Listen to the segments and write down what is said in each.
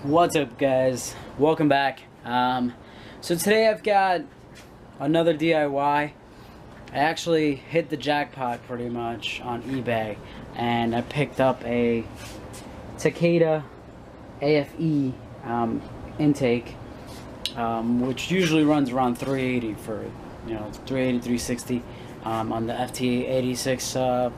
What's up, guys? Welcome back. So today I've got another DIY. I actually hit the jackpot pretty much on eBay, and I picked up a Takeda aFe intake, which usually runs around 380 for 380, 360 on the FT86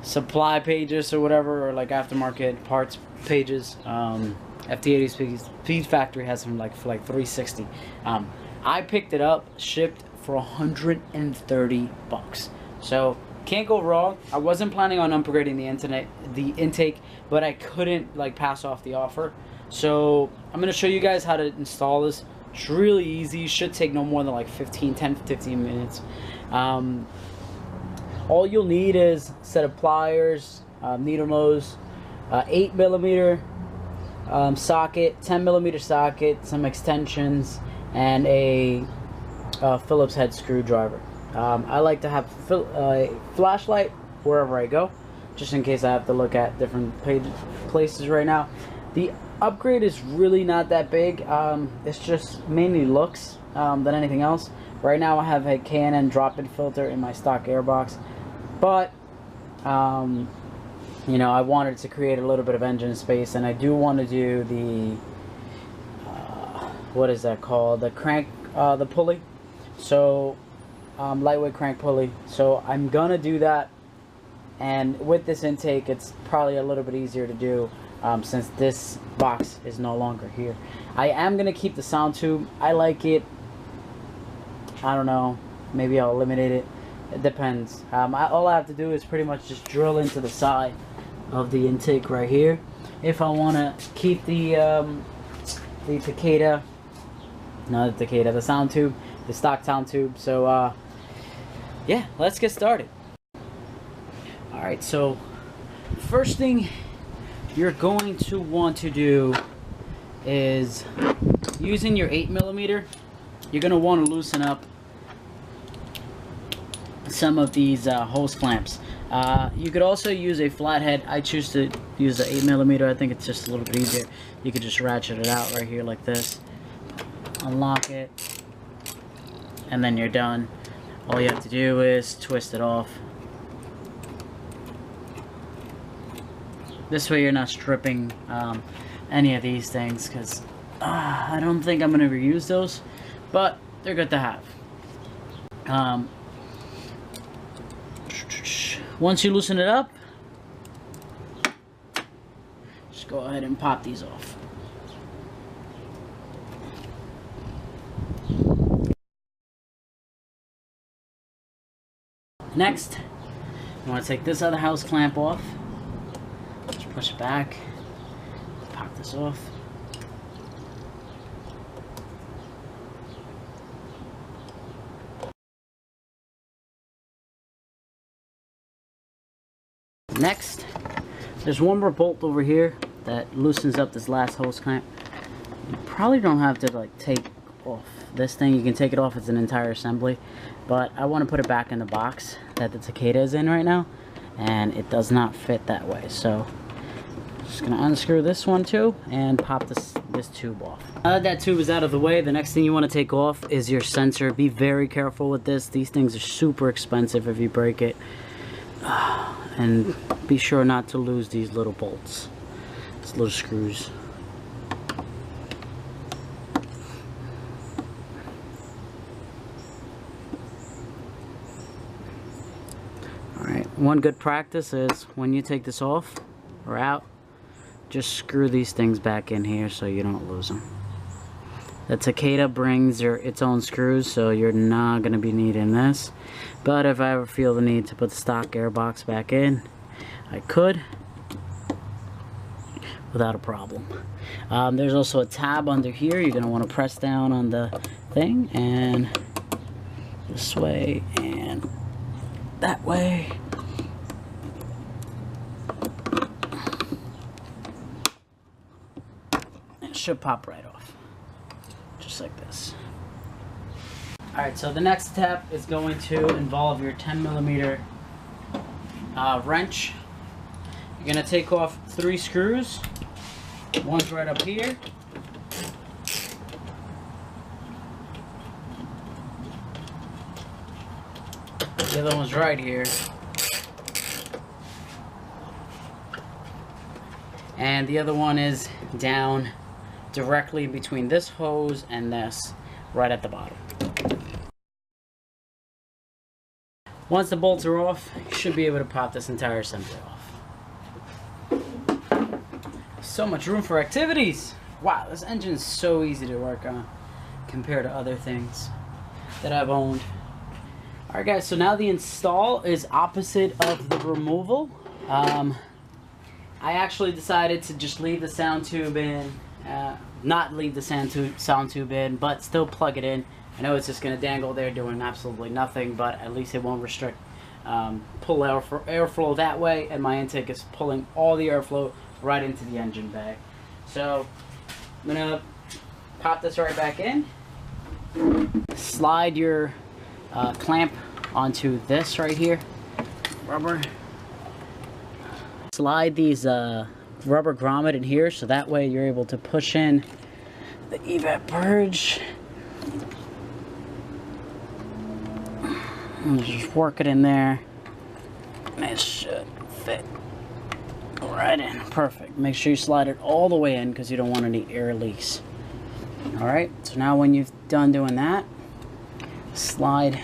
supply pages or whatever, or like aftermarket parts pages. FT80 Speed Factory has them for like 360. I picked it up, shipped for 130 bucks. So can't go wrong. I wasn't planning on upgrading the intake, but I couldn't pass off the offer. So I'm gonna show you guys how to install this. It's really easy. Should take no more than like 10 to 15 minutes. All you'll need is a set of pliers, needle nose, 8mm socket, 10mm socket, some extensions, and a Phillips head screwdriver. I like to have a flashlight wherever I go, just in case I have to look at different places right now. The upgrade is really not that big. It's just mainly looks than anything else. Right now I have a K&N drop-in filter in my stock airbox, but I wanted to create a little bit of engine space, and I do want to do the what is that called, the crank, the pulley, so lightweight crank pulley. So I'm gonna do that, and with this intake it's probably a little bit easier to do since this box is no longer here. I am gonna keep the sound tube. I like it. I don't know, maybe I'll eliminate it. It depends. All I have to do is pretty much just drill into the side of the intake right here if I want to keep the Takeda, not the Takeda, the sound tube, the stock sound tube. So yeah, let's get started. Alright, so first thing you're going to want to do is, using your 8mm, you're going to want to loosen up some of these hose clamps. You could also use a flathead. I choose to use the 8mm. I think it's just a little bit easier. You could just ratchet it out right here like this, unlock it, and then you're done. All you have to do is twist it off. This way you're not stripping any of these things, because I don't think I'm going to reuse those, but they're good to have. Once you loosen it up, just go ahead and pop these off. Next, you want to take this other house clamp off. Just push it back, pop this off. Next, there's one more bolt over here that loosens up this last hose clamp. You probably don't have to take off this thing. You can take it off as an entire assembly, but I want to put it back in the box that the Takeda is in right now, and it does not fit that way. So just gonna unscrew this one too and pop this tube off. Now that that tube is out of the way, the next thing you want to take off is your sensor. Be very careful with this. These things are super expensive if you break it. And be sure not to lose these little bolts, these little screws. Alright, one good practice is when you take this off or out, just screw these things back in here so you don't lose them. The Takeda brings its own screws, so you're not going to be needing this. But if I ever feel the need to put the stock airbox back in, I could, without a problem. There's also a tab under here. You're going to want to press down on the thing, and this way and that way. It should pop right off. Just like this. Alright, so the next step is going to involve your 10mm wrench. You're going to take off 3 screws One's right up here. The other one's right here. And the other one is down directly between this hose and this, right at the bottom. Once the bolts are off, you should be able to pop this entire assembly off. So much room for activities! Wow, this engine is so easy to work on compared to other things that I've owned. Alright guys, so now the install is opposite of the removal. I actually decided to just leave the sound tube in, not leave the sound tube in, but still plug it in. I know it's just going to dangle there doing absolutely nothing, but at least it won't restrict pull airflow that way, and my intake is pulling all the airflow right into the engine bay. So I'm going to pop this right back in, slide your clamp onto this right here, rubber. Slide these rubber grommet in here, so that way you're able to push in the evap purge. And just work it in there. And it should fit right in. Perfect. Make sure you slide it all the way in because you don't want any air leaks. Alright, so now when you've done doing that, slide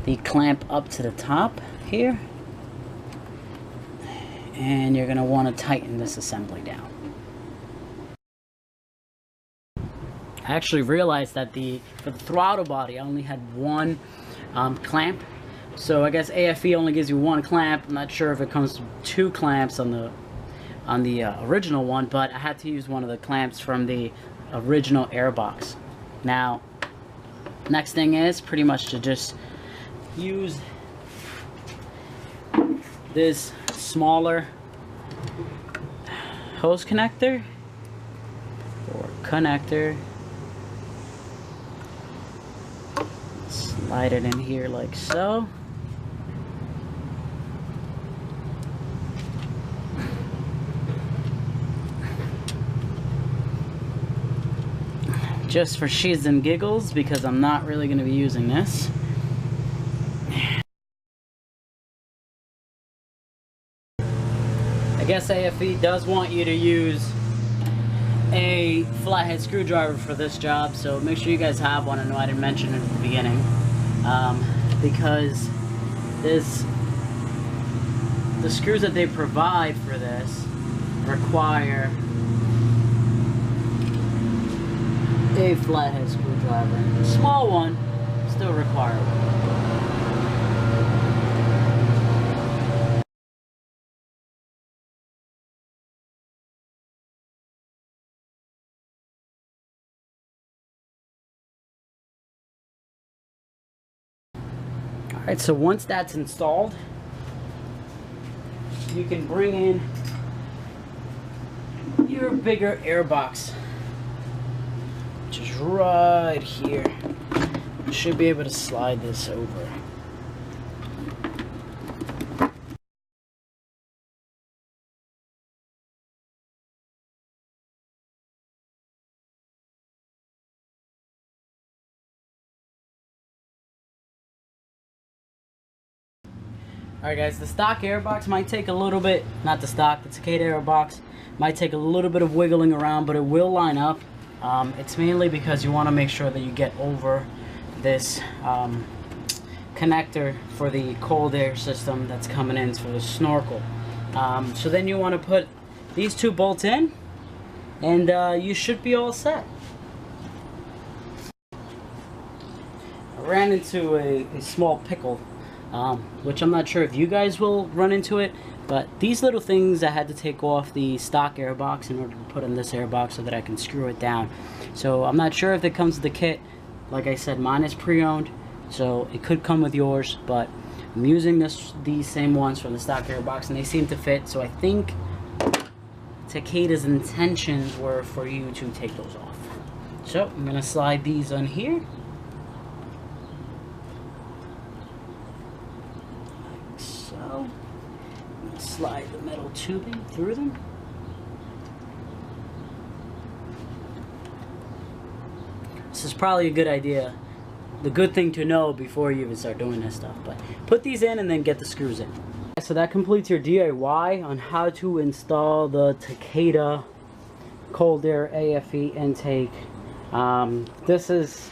the clamp up to the top here. And you're going to want to tighten this assembly down. I actually realized that for the throttle body I only had one clamp, so I guess aFe only gives you one clamp. I'm not sure if it comes to two clamps on the original one, but I had to use one of the clamps from the original airbox. Now, next thing is pretty much to just use this smaller hose connector or connector. Slide it in here like so. Just for shits and giggles, because I'm not really going to be using this. I guess aFe does want you to use a flathead screwdriver for this job, so make sure you guys have one. I know I didn't mention it at the beginning, because the screws that they provide for this require a flathead screwdriver. A small one, still require one. Alright, so once that's installed, you can bring in your bigger airbox, which is right here. You should be able to slide this over. Alright guys, the stock airbox might take a little bit, not the stock, the Takeda airbox might take a little bit of wiggling around, but it will line up. It's mainly because you want to make sure that you get over this connector for the cold air system that's coming in for the snorkel. So then you want to put these two bolts in, and you should be all set. I ran into a small pickle, which I'm not sure if you guys will run into it, but these little things I had to take off the stock airbox in order to put in this airbox so that I can screw it down. So I'm not sure if it comes with the kit. Like I said, mine is pre-owned, so it could come with yours, but I'm using these same ones from the stock airbox and they seem to fit, so I think Takeda's intentions were for you to take those off. So I'm going to slide these on here. Slide the metal tubing through them. This is probably a good idea. The good thing to know before you even start doing this stuff. But put these in and then get the screws in. So that completes your DIY on how to install the Takeda cold air aFe intake. This is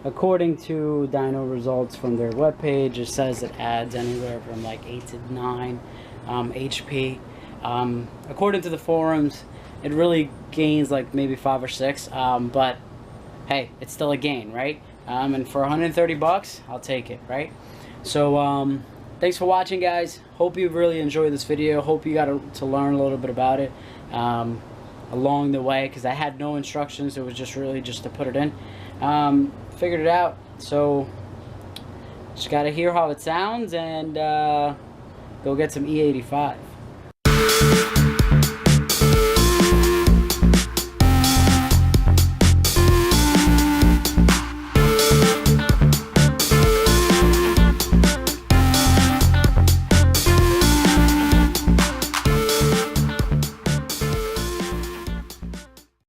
according to dyno results from their webpage. It says it adds anywhere from like 8 to 9 HP. According to the forums, it really gains like maybe 5 or 6, but hey, it's still a gain, right? And for 130 bucks, I'll take it, right? So thanks for watching, guys. Hope you really enjoyed this video. Hope you got to learn a little bit about it along the way, because I had no instructions. It was just really just to put it in. Figured it out, so just gotta hear how it sounds and go get some E85.